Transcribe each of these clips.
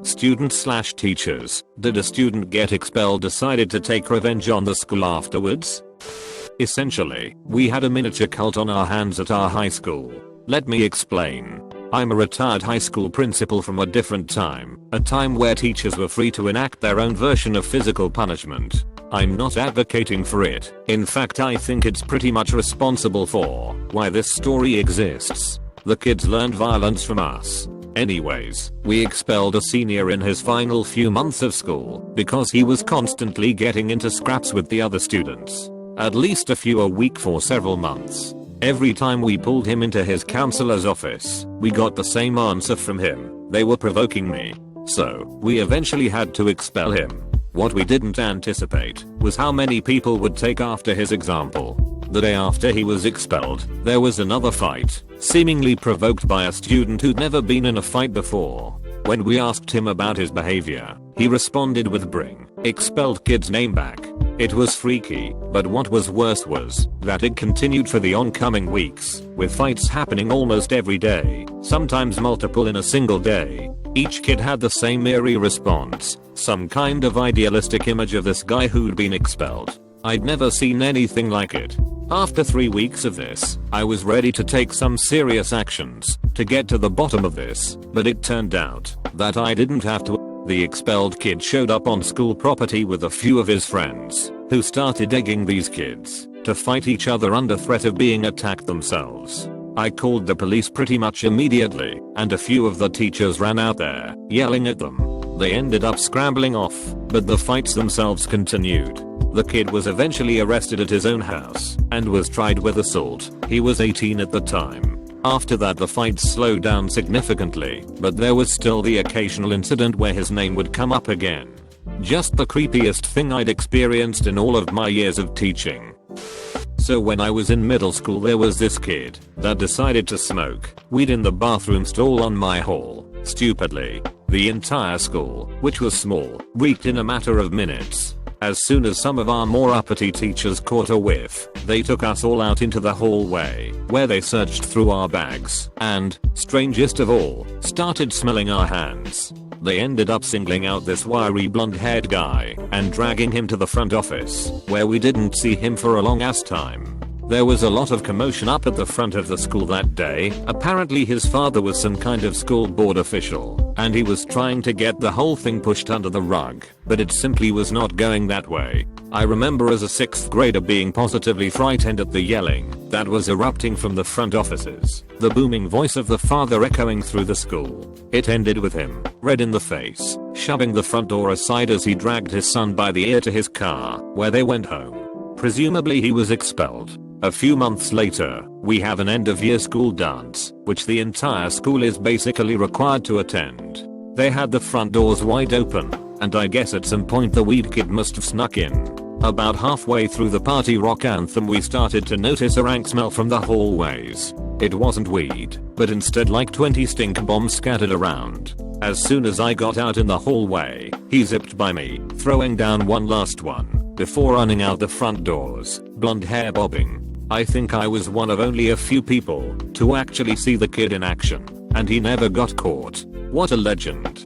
Students/teachers. Did a student get expelled decided to take revenge on the school afterwards? Essentially, we had a miniature cult on our hands at our high school. Let me explain. I'm a retired high school principal from a different time, a time where teachers were free to enact their own version of physical punishment. I'm not advocating for it. In fact, I think it's pretty much responsible for why this story exists. The kids learned violence from us. Anyways, we expelled a senior in his final few months of school because he was constantly getting into scraps with the other students. At least a few a week for several months. Every time we pulled him into his counselor's office, we got the same answer from him. They were provoking me. So, we eventually had to expel him. What we didn't anticipate was how many people would take after his example. The day after he was expelled, there was another fight, seemingly provoked by a student who'd never been in a fight before. When we asked him about his behavior, he responded with "Bring expelled kid's name back." It was freaky, but what was worse was that it continued for the oncoming weeks, with fights happening almost every day, sometimes multiple in a single day. Each kid had the same eerie response, some kind of idealistic image of this guy who'd been expelled. I'd never seen anything like it. After 3 weeks of this, I was ready to take some serious actions to get to the bottom of this, but it turned out that I didn't have to. The expelled kid showed up on school property with a few of his friends, who started egging these kids to fight each other under threat of being attacked themselves. I called the police pretty much immediately, and a few of the teachers ran out there, yelling at them. They ended up scrambling off, but the fights themselves continued. The kid was eventually arrested at his own house, and was tried with assault. He was 18 at the time. After that the fights slowed down significantly, but there was still the occasional incident where his name would come up again. Just the creepiest thing I'd experienced in all of my years of teaching. So when I was in middle school there was this kid that decided to smoke weed in the bathroom stall on my hall. Stupidly, the entire school, which was small, reeked in a matter of minutes. As soon as some of our more uppity teachers caught a whiff, they took us all out into the hallway, where they searched through our bags, and, strangest of all, started smelling our hands. They ended up singling out this wiry blonde-haired guy, and dragging him to the front office, where we didn't see him for a long ass time. There was a lot of commotion up at the front of the school that day. Apparently his father was some kind of school board official, and he was trying to get the whole thing pushed under the rug, but it simply was not going that way. I remember as a 6th grader being positively frightened at the yelling that was erupting from the front offices, the booming voice of the father echoing through the school. It ended with him, red in the face, shoving the front door aside as he dragged his son by the ear to his car, where they went home. Presumably he was expelled. A few months later, we have an end-of-year school dance, which the entire school is basically required to attend. They had the front doors wide open, and I guess at some point the weed kid must have snuck in. About halfway through the party rock anthem we started to notice a rank smell from the hallways. It wasn't weed, but instead like 20 stink bombs scattered around. As soon as I got out in the hallway, he zipped by me, throwing down one last one, before running out the front doors, blonde hair bobbing. I think I was one of only a few people to actually see the kid in action, and he never got caught. What a legend.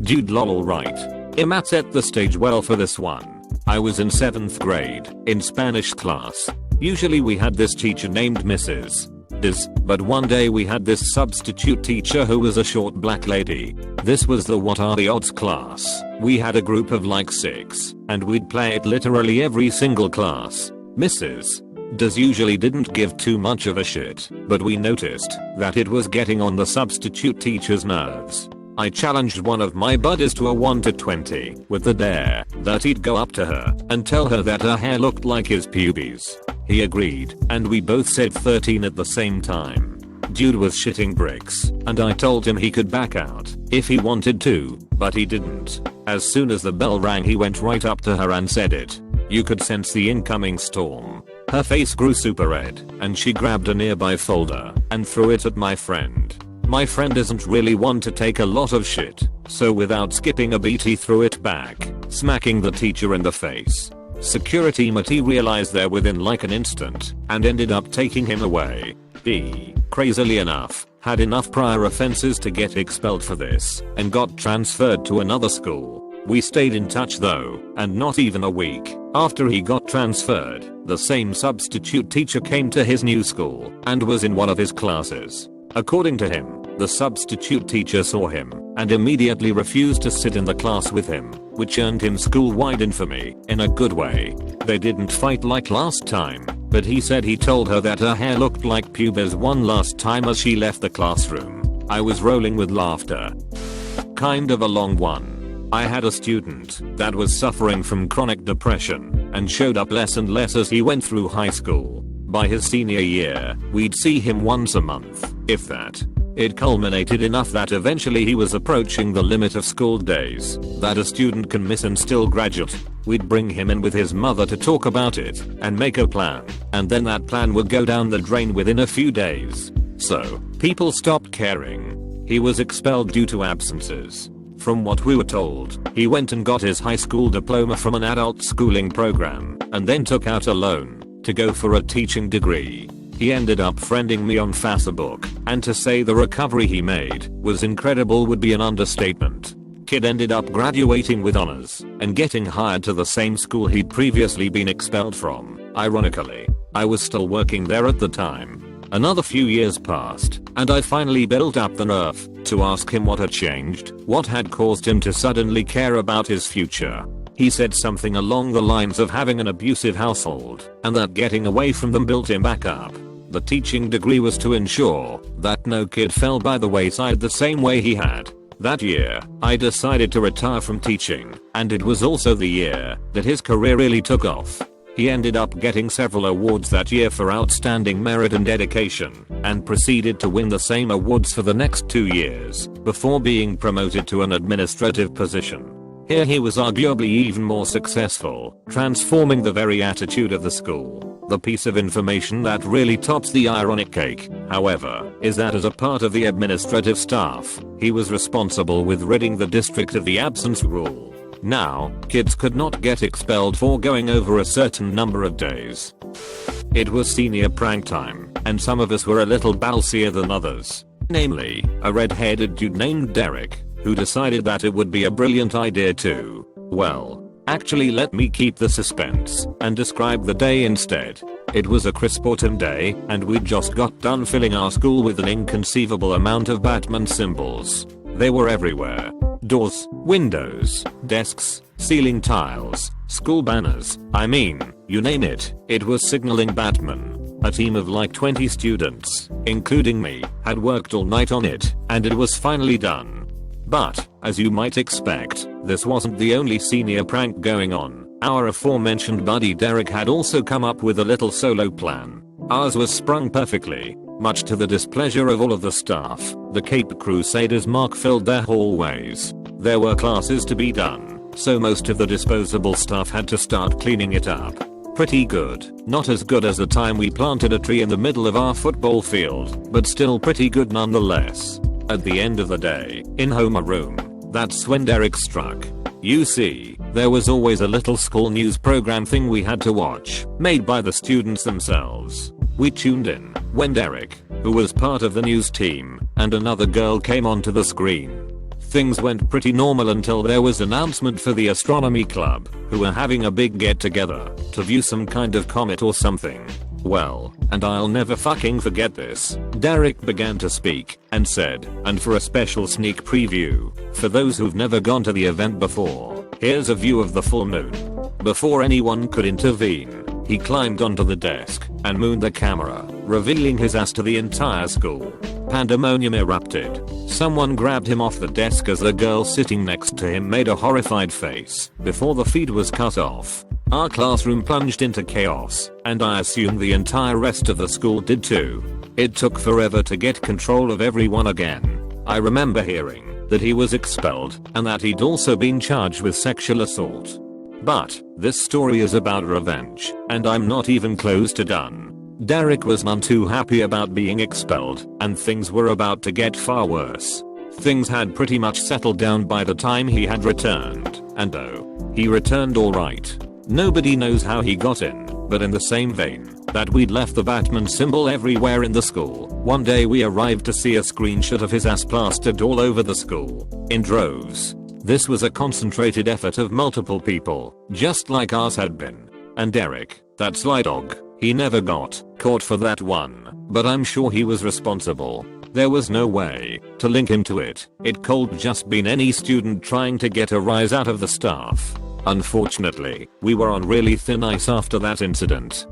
Dude lol right. Imat set the stage well for this one. I was in 7th grade, in Spanish class. Usually we had this teacher named Mrs. Diz, but one day we had this substitute teacher who was a short black lady. This was the what are the odds class. We had a group of like 6, and we'd play it literally every single class. Mrs. Diz usually didn't give too much of a shit, but we noticed that it was getting on the substitute teacher's nerves. I challenged one of my buddies to a 1 to 20 with the dare that he'd go up to her and tell her that her hair looked like his pubes. He agreed, and we both said 13 at the same time. Dude was shitting bricks, and I told him he could back out if he wanted to, but he didn't. As soon as the bell rang he went right up to her and said it. You could sense the incoming storm. Her face grew super red, and she grabbed a nearby folder and threw it at my friend. My friend isn't really one to take a lot of shit, so without skipping a beat he threw it back, smacking the teacher in the face. Security materialized there within like an instant, and ended up taking him away. Crazily enough, had enough prior offenses to get expelled for this and got transferred to another school. We stayed in touch though, and not even a week after he got transferred, the same substitute teacher came to his new school and was in one of his classes. According to him, the substitute teacher saw him and immediately refused to sit in the class with him, which earned him school-wide infamy in a good way. They didn't fight like last time, but he said he told her that her hair looked like pubes one last time as she left the classroom. I was rolling with laughter. Kind of a long one. I had a student that was suffering from chronic depression and showed up less and less as he went through high school. By his senior year, we'd see him once a month, if that. It culminated enough that eventually he was approaching the limit of school days that a student can miss and still graduate. We'd bring him in with his mother to talk about it and make a plan, and then that plan would go down the drain within a few days. So, people stopped caring. He was expelled due to absences. From what we were told, he went and got his high school diploma from an adult schooling program and then took out a loan to go for a teaching degree. He ended up friending me on Facebook, and to say the recovery he made was incredible would be an understatement. Kid ended up graduating with honors and getting hired to the same school he'd previously been expelled from. Ironically, I was still working there at the time. Another few years passed, and I finally built up the nerve to ask him what had changed, what had caused him to suddenly care about his future. He said something along the lines of having an abusive household, and that getting away from them built him back up. The teaching degree was to ensure that no kid fell by the wayside the same way he had. That year, I decided to retire from teaching, and it was also the year that his career really took off. He ended up getting several awards that year for outstanding merit and dedication, and proceeded to win the same awards for the next 2 years, before being promoted to an administrative position. Here he was arguably even more successful, transforming the very attitude of the school. The piece of information that really tops the ironic cake, however, is that as a part of the administrative staff, he was responsible with ridding the district of the absence rule. Now, kids could not get expelled for going over a certain number of days. It was senior prank time, and some of us were a little ballsier than others. Namely, a red-headed dude named Derek, who decided that it would be a brilliant idea to, well, actually let me keep the suspense and describe the day instead. It was a crisp autumn day, and we'd just got done filling our school with an inconceivable amount of Batman symbols. They were everywhere. Doors, windows, desks, ceiling tiles, school banners, I mean, you name it, it was signaling Batman. A team of like 20 students, including me, had worked all night on it, and it was finally done. But, as you might expect, this wasn't the only senior prank going on. Our aforementioned buddy Derek had also come up with a little solo plan. Ours was sprung perfectly, much to the displeasure of all of the staff. The Cape Crusaders filled their hallways. There were classes to be done, so most of the disposable stuff had to start cleaning it up. Pretty good. Not as good as the time we planted a tree in the middle of our football field, but still pretty good nonetheless. At the end of the day, in homeroom, that's when Derek struck. You see, there was always a little school news program thing we had to watch, made by the students themselves. We tuned in when Derek, who was part of the news team, and another girl came onto the screen. Things went pretty normal until there was announcement for the astronomy club, who were having a big get together to view some kind of comet or something. Well, and I'll never fucking forget this. Derek began to speak and said, and for a special sneak preview, for those who've never gone to the event before, here's a view of the full moon. Before anyone could intervene, he climbed onto the desk and mooned the camera, revealing his ass to the entire school. Pandemonium erupted. Someone grabbed him off the desk as the girl sitting next to him made a horrified face before the feed was cut off. Our classroom plunged into chaos, and I assume the entire rest of the school did too. It took forever to get control of everyone again. I remember hearing that he was expelled and that he'd also been charged with sexual assault. But this story is about revenge, and I'm not even close to done. Derek was none too happy about being expelled, and things were about to get far worse. Things had pretty much settled down by the time he had returned, and oh, he returned alright. Nobody knows how he got in, but in the same vein, that we'd left the Batman symbol everywhere in the school. One day we arrived to see a screenshot of his ass plastered all over the school, in droves. This was a concentrated effort of multiple people, just like ours had been. And Derek, that sly dog, he never got caught for that one, but I'm sure he was responsible. There was no way to link him to it. It could just been any student trying to get a rise out of the staff. Unfortunately, we were on really thin ice after that incident.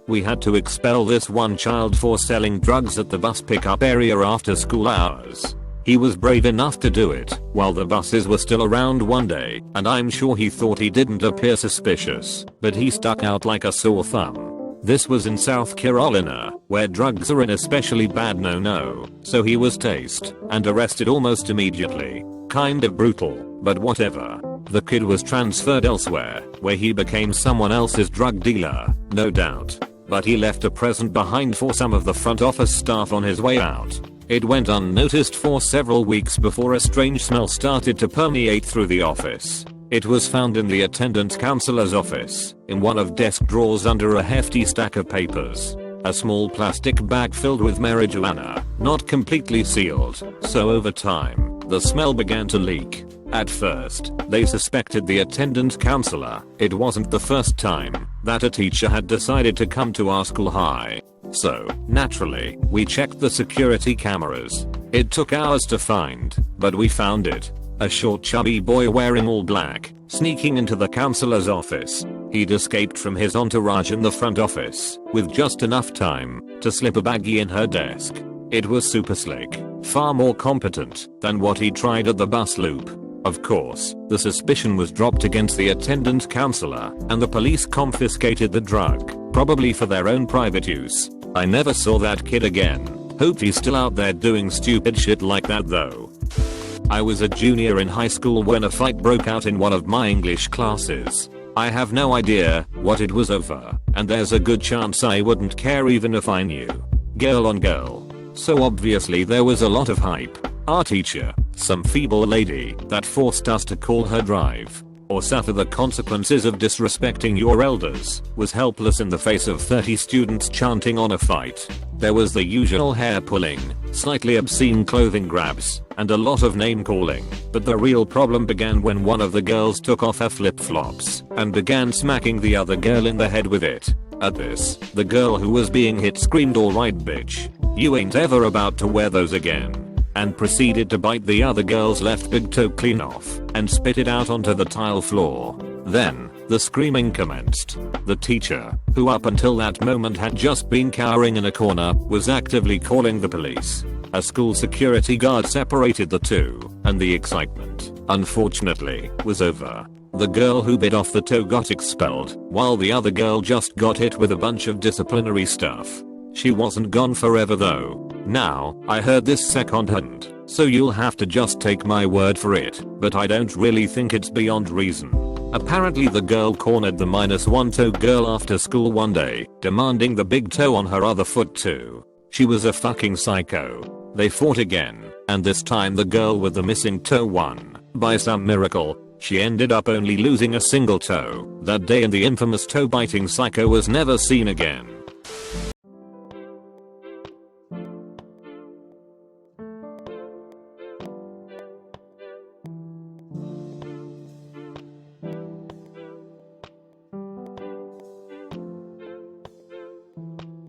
We had to expel this one child for selling drugs at the bus pickup area after school hours. He was brave enough to do it while the buses were still around one day, and I'm sure he thought he didn't appear suspicious, but he stuck out like a sore thumb. This was in South Carolina, where drugs are an especially bad no-no, so he was tased and arrested almost immediately. Kind of brutal, but whatever. The kid was transferred elsewhere, where he became someone else's drug dealer, no doubt. But he left a present behind for some of the front office staff on his way out. It went unnoticed for several weeks before a strange smell started to permeate through the office. It was found in the attendance counselor's office, in one of desk drawers under a hefty stack of papers. A small plastic bag filled with marijuana, not completely sealed, so over time, the smell began to leak. At first, they suspected the attendance counselor. It wasn't the first time that a teacher had decided to come to our school high. So, naturally, we checked the security cameras. It took hours to find, but we found it. A short chubby boy wearing all black, sneaking into the counselor's office. He'd escaped from his entourage in the front office, with just enough time to slip a baggie in her desk. It was super slick, far more competent than what he tried at the bus loop. Of course, the suspicion was dropped against the attendance counselor, and the police confiscated the drug, probably for their own private use. I never saw that kid again. Hope he's still out there doing stupid shit like that though. I was a junior in high school when a fight broke out in one of my English classes. I have no idea what it was over, and there's a good chance I wouldn't care even if I knew. Girl on girl. So obviously there was a lot of hype. Our teacher, some feeble lady that forced us to call her drive or suffer the consequences of disrespecting your elders, was helpless in the face of 30 students chanting on a fight. There was the usual hair pulling, slightly obscene clothing grabs, and a lot of name calling, but the real problem began when one of the girls took off her flip-flops and began smacking the other girl in the head with it. At this, the girl who was being hit screamed, "Alright bitch, you ain't ever about to wear those again," and proceeded to bite the other girl's left big toe clean off and spit it out onto the tile floor. Then, the screaming commenced. The teacher, who up until that moment had just been cowering in a corner, was actively calling the police. A school security guard separated the two, and the excitement, unfortunately, was over. The girl who bit off the toe got expelled, while the other girl just got hit with a bunch of disciplinary stuff. She wasn't gone forever though. Now, I heard this secondhand, so you'll have to just take my word for it, but I don't really think it's beyond reason. Apparently the girl cornered the -1 toe girl after school one day, demanding the big toe on her other foot too. She was a fucking psycho. They fought again, and this time the girl with the missing toe won. By some miracle, she ended up only losing a single toe that day, and the infamous toe biting psycho was never seen again.